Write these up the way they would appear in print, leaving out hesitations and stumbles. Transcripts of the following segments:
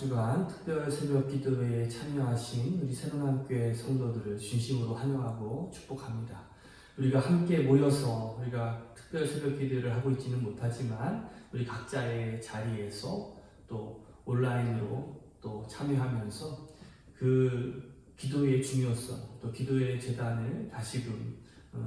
주간 특별 새벽 기도회에 참여하신 우리 새로남교회 성도들을 진심으로 환영하고 축복합니다. 우리가 함께 모여서 우리가 특별 새벽 기도회를 하고 있지는 못하지만 우리 각자의 자리에서 또 온라인으로 또 참여하면서 그 기도의 중요성, 또 기도의 재단을 다시금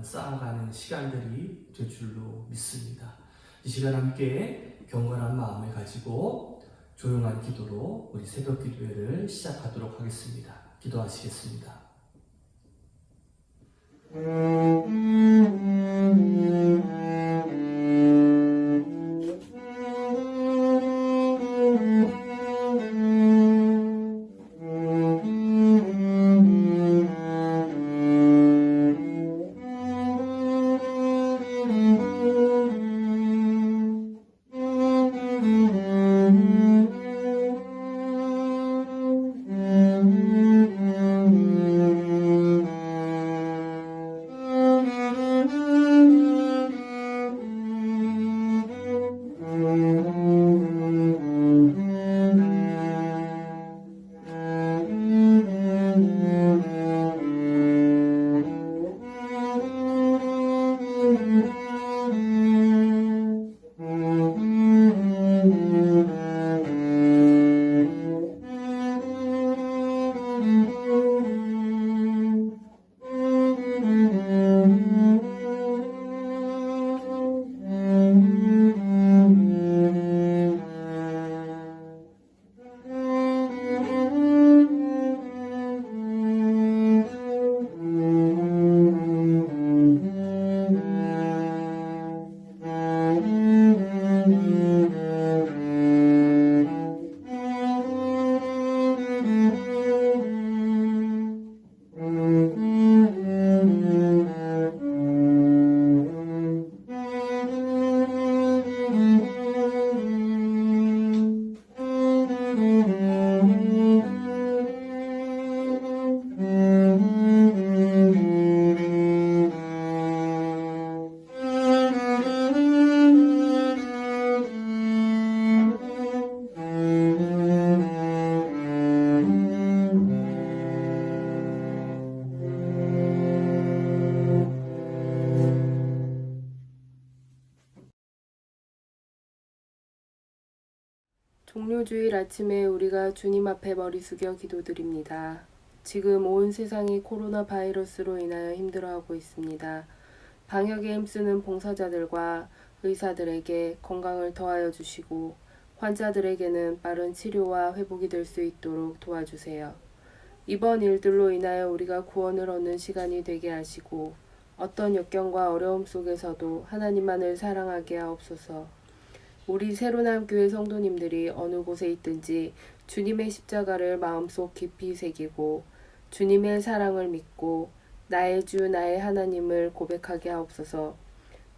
쌓아가는 시간들이 될 줄로 믿습니다. 이 시간 함께 경건한 마음을 가지고 조용한 기도로 우리 새벽 기도회를 시작하도록 하겠습니다. 기도하시겠습니다. 종료주일 아침에 우리가 주님 앞에 머리 숙여 기도드립니다. 지금 온 세상이 코로나 바이러스로 인하여 힘들어하고 있습니다. 방역에 힘쓰는 봉사자들과 의사들에게 건강을 더하여 주시고 환자들에게는 빠른 치료와 회복이 될 수 있도록 도와주세요. 이번 일들로 인하여 우리가 구원을 얻는 시간이 되게 하시고 어떤 역경과 어려움 속에서도 하나님만을 사랑하게 하옵소서. 우리 새로남교회 성도님들이 어느 곳에 있든지 주님의 십자가를 마음속 깊이 새기고 주님의 사랑을 믿고 나의 주 나의 하나님을 고백하게 하옵소서.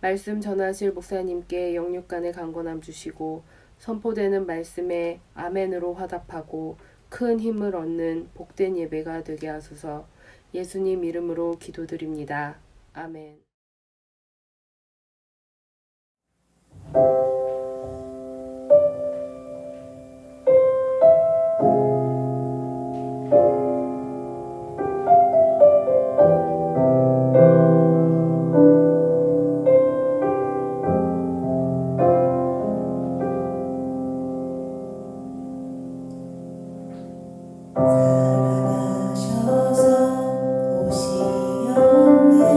말씀 전하실 목사님께 영육간의 강건함 주시고 선포되는 말씀에 아멘으로 화답하고 큰 힘을 얻는 복된 예배가 되게 하소서. 예수님 이름으로 기도드립니다. 아멘. 사랑하셔서 오시었네.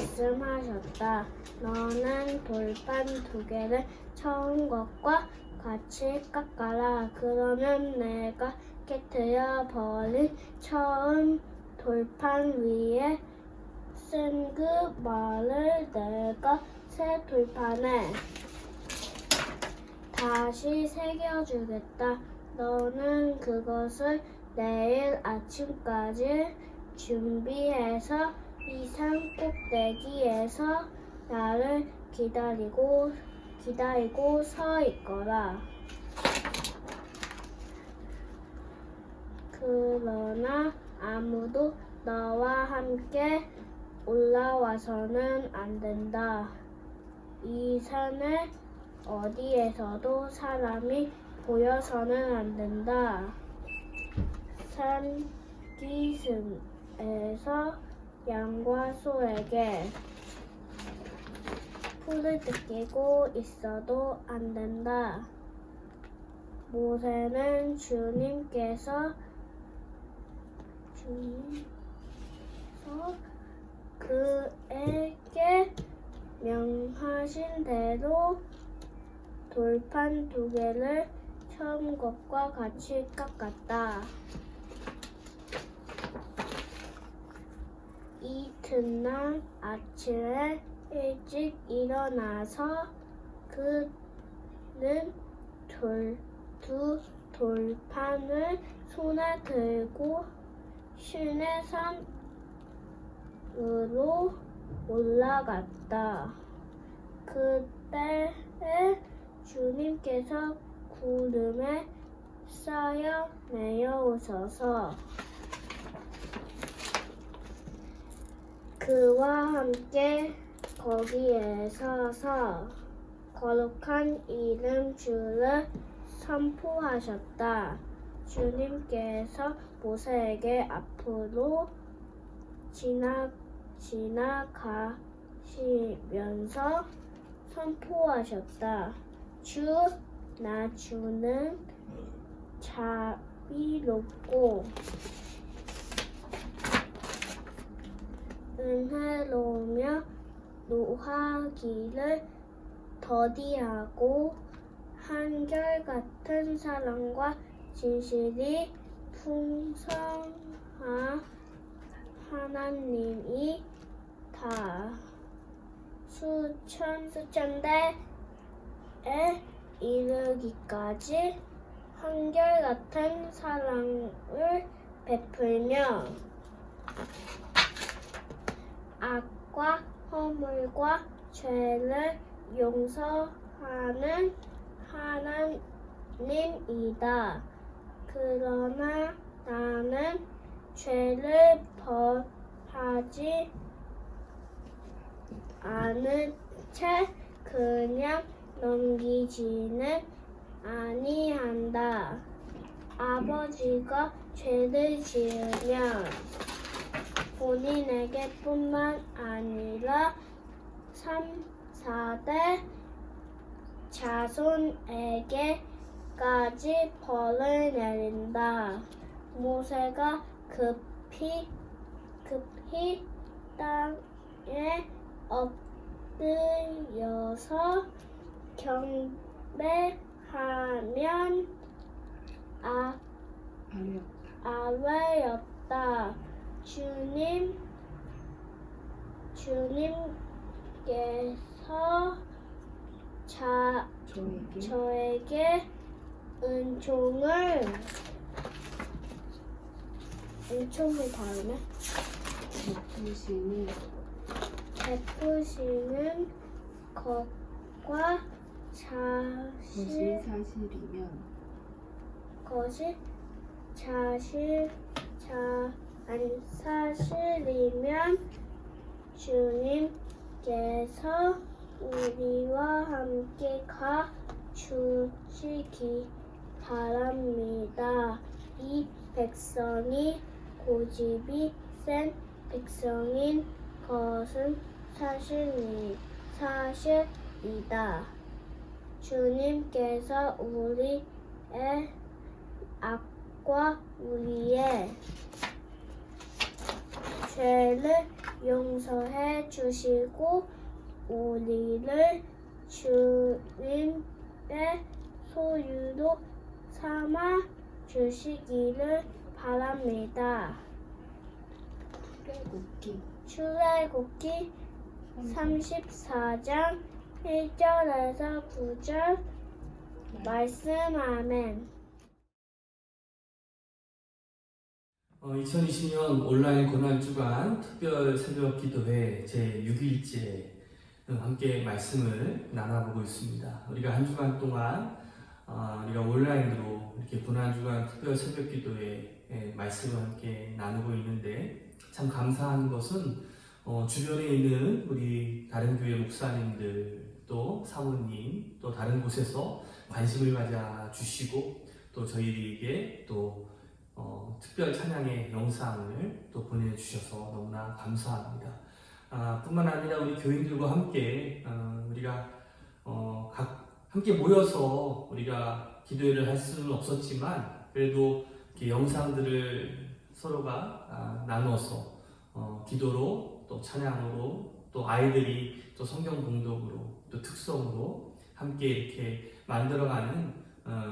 말씀하셨다. 너는 돌판 2개를 처음 것과 같이 깎아라. 그러면 내가 깨뜨려 버린 처음 돌판 위에 쓴 그 말을 내가 새 돌판에 다시 새겨주겠다. 너는 그것을 내일 아침까지 준비해서 이 산 꼭대기에서 나를 기다리고 서 있거라. 그러나 아무도 너와 함께 올라와서는 안 된다. 이 산에 어디에서도 사람이 보여서는 안 된다. 산 기슭에서 양과 소에게 풀을 뜯기고 있어도 안 된다. 모세는 주님께서 그에게 명하신 대로 돌판 2개를 처음 것과 같이 깎았다. 이튿날 아침에 일찍 일어나서 그는 두 돌판을 손에 들고 시내산으로 올라갔다. 그때 주님께서 구름에 쌓여 내려오셔서 그와 함께 거기에 서서 거룩한 이름 주를 선포하셨다. 주님께서 모세에게 앞으로 지나가시면서 선포하셨다. 나 주는 자비롭고 은혜로우며 노하기를 더디하고 한결같은 사랑과 진실이 풍성한 하나님이 다 수천대에 이르기까지 한결같은 사랑을 베풀며 악과 허물과 죄를 용서하는 하나님이다. 그러나 나는 죄를 벌하지 않은 채 그냥 넘기지는 아니한다. 아버지가 죄를 지으면 본인에게뿐만 아니라 3, 4대 자손에게까지 벌을 내린다. 모세가 급히 땅에 엎드려서 경배하면 아뢰었다. 주님께서 저에게 은총을 다음에 베푸시는 것과 사실이면 주님께서 우리와 함께 가 주시기 바랍니다. 이 백성이 고집이 센 백성인 것은 사실이다. 주님께서 우리의 악과 우리의 죄를 용서해 주시고 우리를 주님의 소유로 삼아 주시기를 바랍니다. 출애굽기 34장 1절에서 9절 말씀. 아멘. 2020년 온라인 고난주간 특별 새벽 기도회 제6일째 함께 말씀을 나눠보고 있습니다. 우리가 한 주간 동안 우리가 온라인으로 이렇게 고난주간 특별 새벽 기도회 말씀을 함께 나누고 있는데 참 감사한 것은 주변에 있는 우리 다른 교회 목사님들 또 사모님 또 다른 곳에서 관심을 가져 주시고 또 저희에게 또 특별 찬양의 영상을 또 보내주셔서 너무나 감사합니다. 뿐만 아니라 우리 교인들과 함께 우리가 함께 모여서 우리가 기도회를 할 수는 없었지만 그래도 이렇게 영상들을 서로가 나눠서 기도로 또 찬양으로 또 아이들이 또 성경 공독으로 또 특성으로 함께 이렇게 만들어가는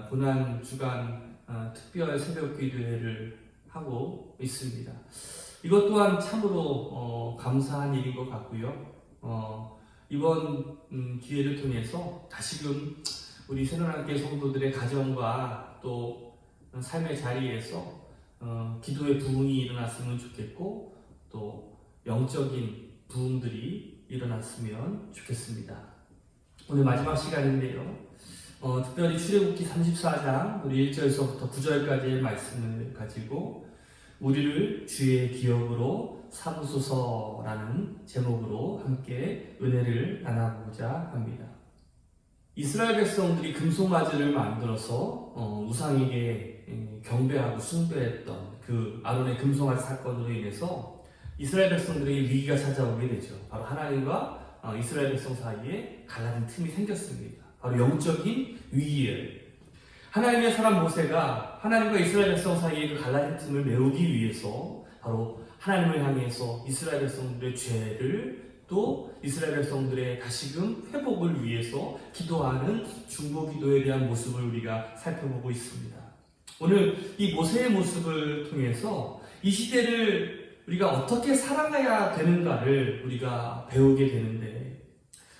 고난 주간 특별 새벽 기도회를 하고 있습니다. 이것 또한 참으로 감사한 일인 것 같고요. 이번 기회를 통해서 다시금 우리 새로운교회 성도들의 가정과 또 삶의 자리에서 기도의 부흥이 일어났으면 좋겠고 또 영적인 부흥들이 일어났으면 좋겠습니다. 오늘 마지막 시간인데요. 특별히 출애굽기 34장 우리 1절에서부터 9절까지의 말씀을 가지고 우리를 주의 기억으로 삼으소서라는 제목으로 함께 은혜를 나눠보고자 합니다. 이스라엘 백성들이 금송아지를 만들어서 우상에게 경배하고 숭배했던 그 아론의 금송아지 사건으로 인해서 이스라엘 백성들에게 위기가 찾아오게 되죠. 바로 하나님과 이스라엘 백성 사이에 갈라진 틈이 생겼습니다. 바로 영적인 위기예요. 하나님의 사람 모세가 하나님과 이스라엘 백성 사이의 그 갈라진 틈을 메우기 위해서 바로 하나님을 향해서 이스라엘 백성들의 죄를 또 이스라엘 백성들의 다시금 회복을 위해서 기도하는 중보 기도에 대한 모습을 우리가 살펴보고 있습니다. 오늘 이 모세의 모습을 통해서 이 시대를 우리가 어떻게 살아가야 되는가를 우리가 배우게 되는데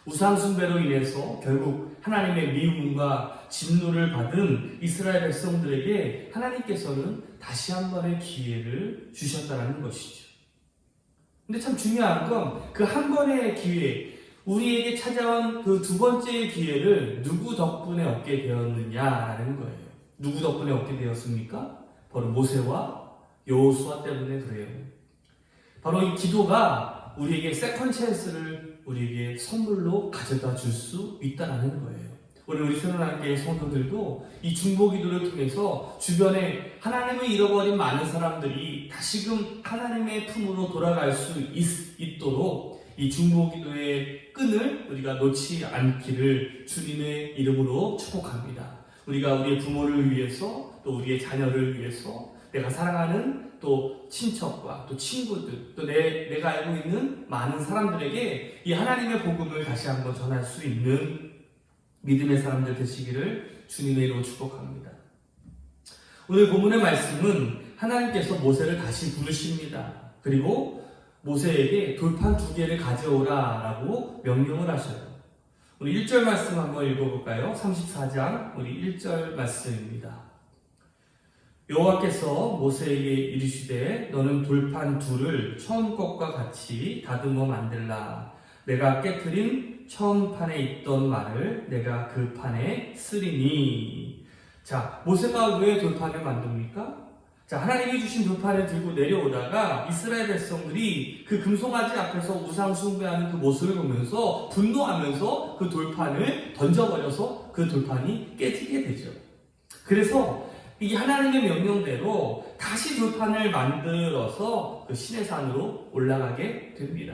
우상 숭배로 인해서 결국 하나님의 미움과 진노를 받은 이스라엘 백성들에게 하나님께서는 다시 한 번의 기회를 주셨다는 것이죠. 근데 참 중요한 건 그 한 번의 기회, 우리에게 찾아온 그 두 번째의 기회를 누구 덕분에 얻게 되었느냐라는 거예요. 누구 덕분에 얻게 되었습니까? 바로 모세와 여호수아 때문에 그래요. 바로 이 기도가 우리에게 세컨 찬스를 우리에게 선물로 가져다 줄 수 있다는 거예요. 오늘 우리 새로운교회 성도들도 이 중보 기도를 통해서 주변에 하나님을 잃어버린 많은 사람들이 다시금 하나님의 품으로 돌아갈 수 있도록 이 중보 기도의 끈을 우리가 놓지 않기를 주님의 이름으로 축복합니다. 우리가 우리의 부모를 위해서 또 우리의 자녀를 위해서 내가 사랑하는 또 친척과 또 친구들 또 내가 알고 있는 많은 사람들에게 이 하나님의 복음을 다시 한번 전할 수 있는 믿음의 사람들 되시기를 주님의 이름으로 축복합니다. 오늘 본문의 말씀은 하나님께서 모세를 다시 부르십니다. 그리고 모세에게 돌판 2개를 가져오라 라고 명령을 하셔요. 우리 1절 말씀 한번 읽어볼까요? 34장 우리 1절 말씀입니다. 여호와께서 모세에게 이르시되 너는 돌판 2를 처음 것과 같이 다듬어 만들라. 내가 깨트린 처음 판에 있던 말을 내가 그 판에 쓰리니. 자, 모세가 왜 돌판을 만듭니까? 자, 하나님이 주신 돌판을 들고 내려오다가 이스라엘 백성들이 그 금송아지 앞에서 우상 숭배하는 그 모습을 보면서 분노하면서 그 돌판을 던져버려서 그 돌판이 깨지게 되죠. 그래서 이 하나님의 명령대로 다시 돌판을 만들어서 그 시내산으로 올라가게 됩니다.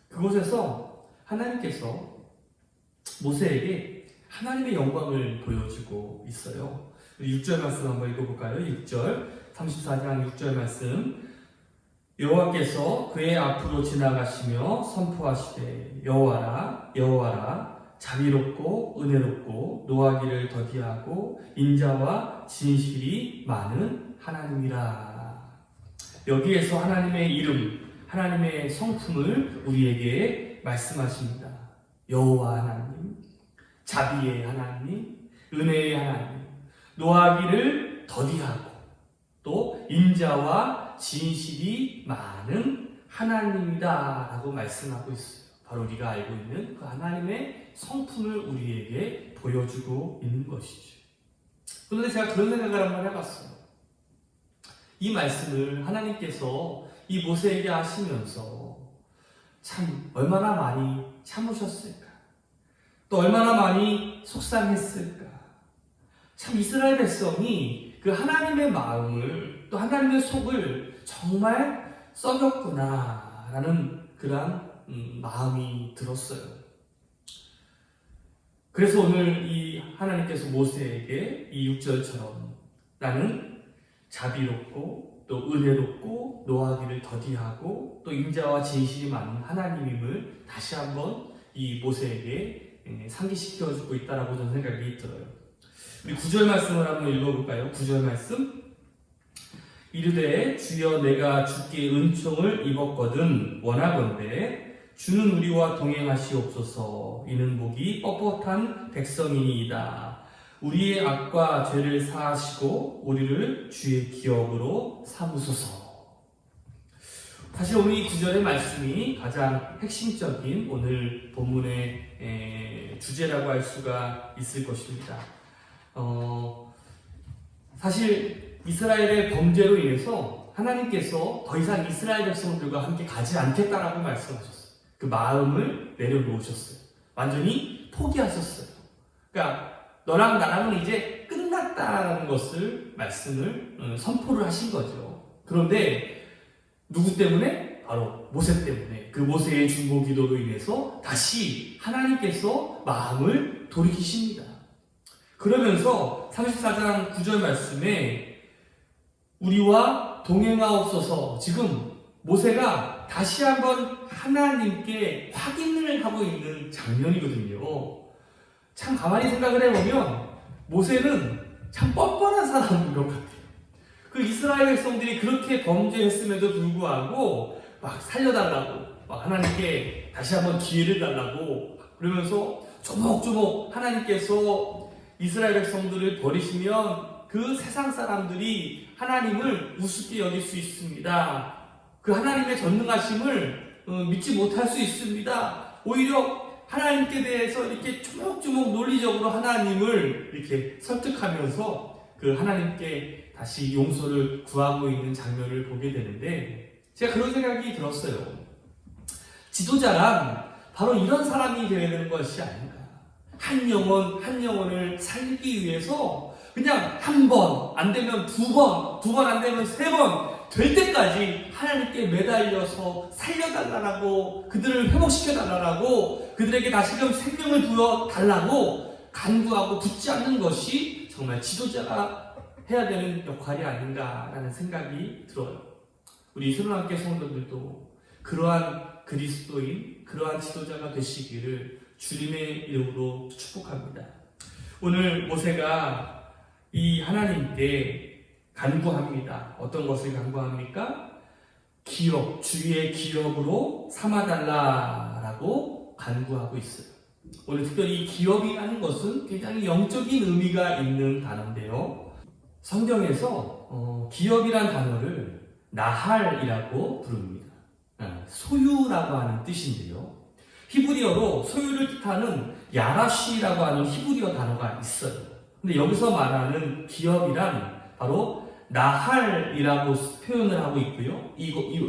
그곳에서 하나님께서 모세에게 하나님의 영광을 보여주고 있어요. 6절 말씀 한번 읽어볼까요? 6절 34장 6절 말씀. 여호와께서 그의 앞으로 지나가시며 선포하시되 여호와라 여호와라 자비롭고 은혜롭고 노하기를 더디하고 인자와 진실이 많은 하나님이라. 여기에서 하나님의 이름, 하나님의 성품을 우리에게 말씀하십니다. 여호와 하나님, 자비의 하나님, 은혜의 하나님, 노하기를 더디하고 또 인자와 진실이 많은 하나님이다 라고 말씀하고 있어요. 바로 우리가 알고 있는 그 하나님의 성품을 우리에게 보여주고 있는 것이죠. 그런데 제가 그런 생각을 한번 해봤어요. 이 말씀을 하나님께서 이 모세에게 하시면서 참 얼마나 많이 참으셨을까? 또 얼마나 많이 속상했을까? 참 이스라엘 백성이 그 하나님의 마음을 또 하나님의 속을 정말 썩였구나 라는 그런 마음이 들었어요. 그래서 오늘 이 하나님께서 모세에게 이 6절처럼 나는 자비롭고 또 은혜롭고 노하기를 더디하고 또 인자와 진실이 많은 하나님임을 다시 한번 이 모세에게 상기시켜주고 있다라고 저는 생각이 들어요. 우리 9절 말씀을 한번 읽어볼까요? 9절 말씀. 이르되 주여 내가 주께 은총을 입었거든 원하건대 주는 우리와 동행하시옵소서. 이는 목이 뻣뻣한 백성이니이다. 우리의 악과 죄를 사하시고 우리를 주의 기업으로 삼으소서. 사실 오늘 이 9절의 말씀이 가장 핵심적인 오늘 본문의 주제라고 할 수가 있을 것입니다. 사실 이스라엘의 범죄로 인해서 하나님께서 더 이상 이스라엘 백성들과 함께 가지 않겠다라고 말씀하셨어요. 그 마음을 내려놓으셨어요. 완전히 포기하셨어요. 그러니까 너랑 나랑은 이제 끝났다라는 것을 말씀을 선포를 하신 거죠. 그런데 누구 때문에? 바로 모세 때문에. 그 모세의 중보 기도로 인해서 다시 하나님께서 마음을 돌이키십니다. 그러면서 34장 9절 말씀에 우리와 동행하옵소서. 지금 모세가 다시 한번 하나님께 확인을 하고 있는 장면이거든요. 참 가만히 생각을 해보면 모세는 참 뻔뻔한 사람인 것 같아요. 그 이스라엘 백성들이 그렇게 범죄했음에도 불구하고 막 살려달라고 막 하나님께 다시 한번 기회를 달라고 그러면서 조목조목 하나님께서 이스라엘 백성들을 버리시면 그 세상 사람들이 하나님을 우습게 여길 수 있습니다. 그 하나님의 전능하심을 믿지 못할 수 있습니다. 오히려 하나님께 대해서 이렇게 조목조목 논리적으로 하나님을 이렇게 설득하면서 그 하나님께 다시 용서를 구하고 있는 장면을 보게 되는데 제가 그런 생각이 들었어요. 지도자란 바로 이런 사람이 되어야 되는 것이 아닌가. 한 영혼을 살리기 위해서 그냥 한 번, 안 되면 두 번 안 되면 세 번 될 때까지 하나님께 매달려서 살려달라고, 그들을 회복시켜달라고, 그들에게 다시금 생명을 부여달라고 간구하고 붙잡는 것이 정말 지도자가 해야 되는 역할이 아닌가라는 생각이 들어요. 우리 새로운교회 성도들도 그러한 그리스도인, 그러한 지도자가 되시기를 주님의 이름으로 축복합니다. 오늘 모세가 이 하나님께 간구합니다. 어떤 것을 간구합니까? 기업, 주의 기업으로 삼아달라라고 간구하고 있어요. 오늘 특별히 이 기업이라는 것은 굉장히 영적인 의미가 있는 단어인데요. 성경에서 기업이란 단어를 나할이라고 부릅니다. 소유라고 하는 뜻인데요. 히브리어로 소유를 뜻하는 야라시라고 하는 히브리어 단어가 있어요. 근데 여기서 말하는 기업이란 바로 나할이라고 표현을 하고 있고요.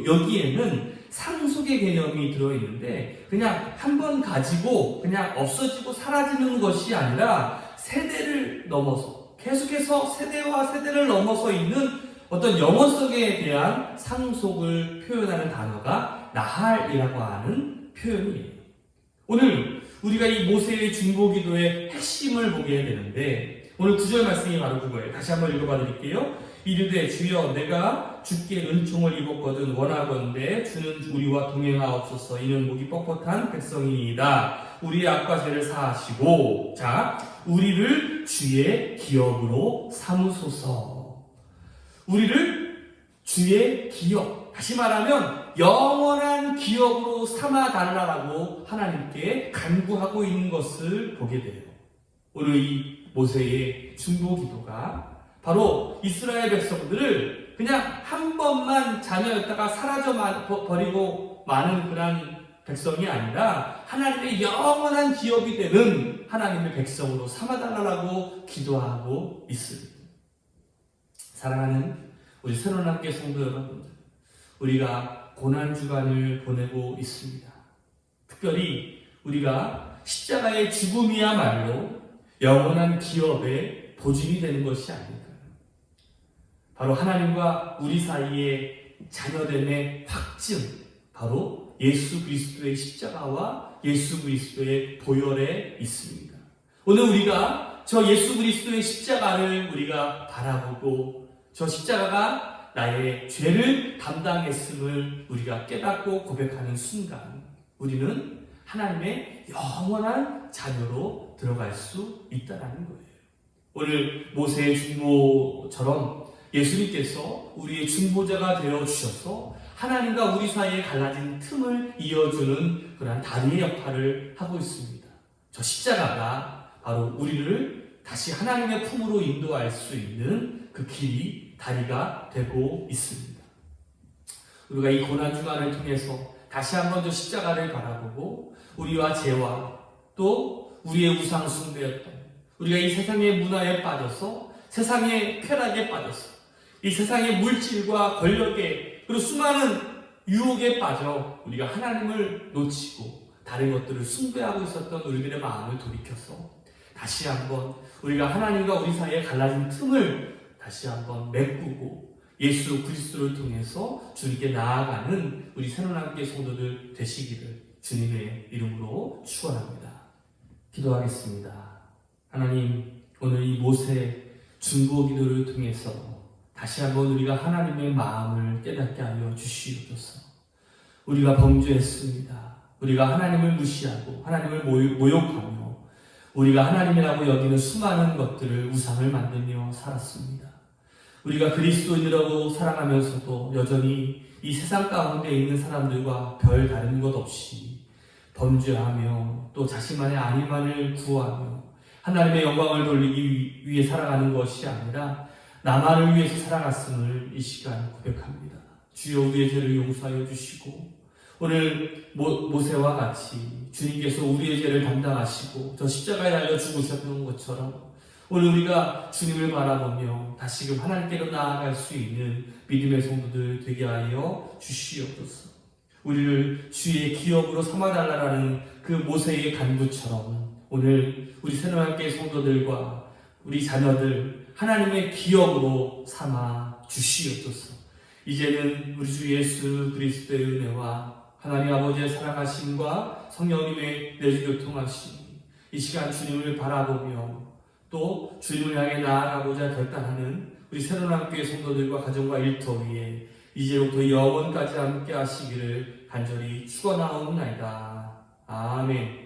여기에는 상속의 개념이 들어있는데 그냥 한 번 가지고 그냥 없어지고 사라지는 것이 아니라 세대를 넘어서 계속해서 세대와 세대를 넘어서 있는 어떤 영원성에 대한 상속을 표현하는 단어가 나할이라고 하는 표현이에요. 오늘 우리가 이 모세의 중보기도의 핵심을 보게 되는데 오늘 9절 말씀이 바로 그거예요. 다시 한번 읽어봐 드릴게요. 이르되 주여 내가 주께 은총을 입었거든 원하건대 주는 우리와 동행하옵소서. 이는 목이 뻣뻣한 백성이니이다. 우리의 악과 죄를 사하시고 자 우리를 주의 기업으로 삼으소서. 우리를 주의 기업, 다시 말하면 영원한 기업으로 삼아달라고 하나님께 간구하고 있는 것을 보게 돼요. 오늘 이 모세의 중보 기도가 바로 이스라엘 백성들을 그냥 한 번만 자녀였다가 사라져 버리고 마는 그런 백성이 아니라 하나님의 영원한 기업이 되는 하나님의 백성으로 삼아달라고 기도하고 있습니다. 사랑하는 우리 새로남교 성도 여러분들, 우리가 고난주간을 보내고 있습니다. 특별히 우리가 십자가의 죽음이야말로 영원한 기업의 보증이 되는 것이 아닐까요? 바로 하나님과 우리 사이의 자녀됨의 확증, 바로 예수 그리스도의 십자가와 예수 그리스도의 보혈에 있습니다. 오늘 우리가 저 예수 그리스도의 십자가를 우리가 바라보고 저 십자가가 나의 죄를 담당했음을 우리가 깨닫고 고백하는 순간 우리는 하나님의 영원한 자녀로 들어갈 수 있다는 거예요. 오늘 모세의 중보처럼 예수님께서 우리의 중보자가 되어주셔서 하나님과 우리 사이에 갈라진 틈을 이어주는 그런 다리의 역할을 하고 있습니다. 저 십자가가 바로 우리를 다시 하나님의 품으로 인도할 수 있는 그 길이 다리가 되고 있습니다. 우리가 이 고난주간을 통해서 다시 한번 저 십자가를 바라보고 우리와 죄와 또 우리의 우상 숭배였던 우리가 이 세상의 문화에 빠져서 세상의 쾌락에 빠져서 이 세상의 물질과 권력에 그리고 수많은 유혹에 빠져 우리가 하나님을 놓치고 다른 것들을 숭배하고 있었던 우리들의 마음을 돌이켜서 다시 한번 우리가 하나님과 우리 사이에 갈라진 틈을 다시 한번 메꾸고 예수 그리스도를 통해서 주님께 나아가는 우리 새로남교 성도들 되시기를 주님의 이름으로 축원합니다. 기도하겠습니다. 하나님, 오늘 이 모세 중보 기도를 통해서 다시 한번 우리가 하나님의 마음을 깨닫게 하여 주시옵소서. 우리가 범죄했습니다. 우리가 하나님을 무시하고 하나님을 모욕하며 우리가 하나님이라고 여기는 수많은 것들을 우상을 만들며 살았습니다. 우리가 그리스도인이라고 사랑하면서도 여전히 이 세상 가운데 있는 사람들과 별 다른 것 없이 범죄하며 또 자신만의 안위만을 구하며 하나님의 영광을 돌리기 위해 살아가는 것이 아니라 나만을 위해서 살아갔음을 이 시간 고백합니다. 주여 우리의 죄를 용서하여 주시고 오늘 모세와 같이 주님께서 우리의 죄를 담당하시고 저 십자가에 달려 죽으셨던 것처럼 오늘 우리가 주님을 바라보며 다시금 하나님께로 나아갈 수 있는 믿음의 성도들 되게 하여 주시옵소서. 우리를 주의 기업으로 삼아달라는 그 모세의 간구처럼 오늘 우리 새로남교 성도들과 우리 자녀들 하나님의 기업으로 삼아 주시옵소서. 이제는 우리 주 예수 그리스도의 은혜와 하나님 아버지의 사랑하심과 성령님의 내주교통하심 이 시간 주님을 바라보며 또 주님을 향해 나아가고자 결단하는 우리 새로남교의 성도들과 가정과 일터 위에 이제부터 영원까지 함께 하시기를 간절히 축원하옵나이다. 아멘.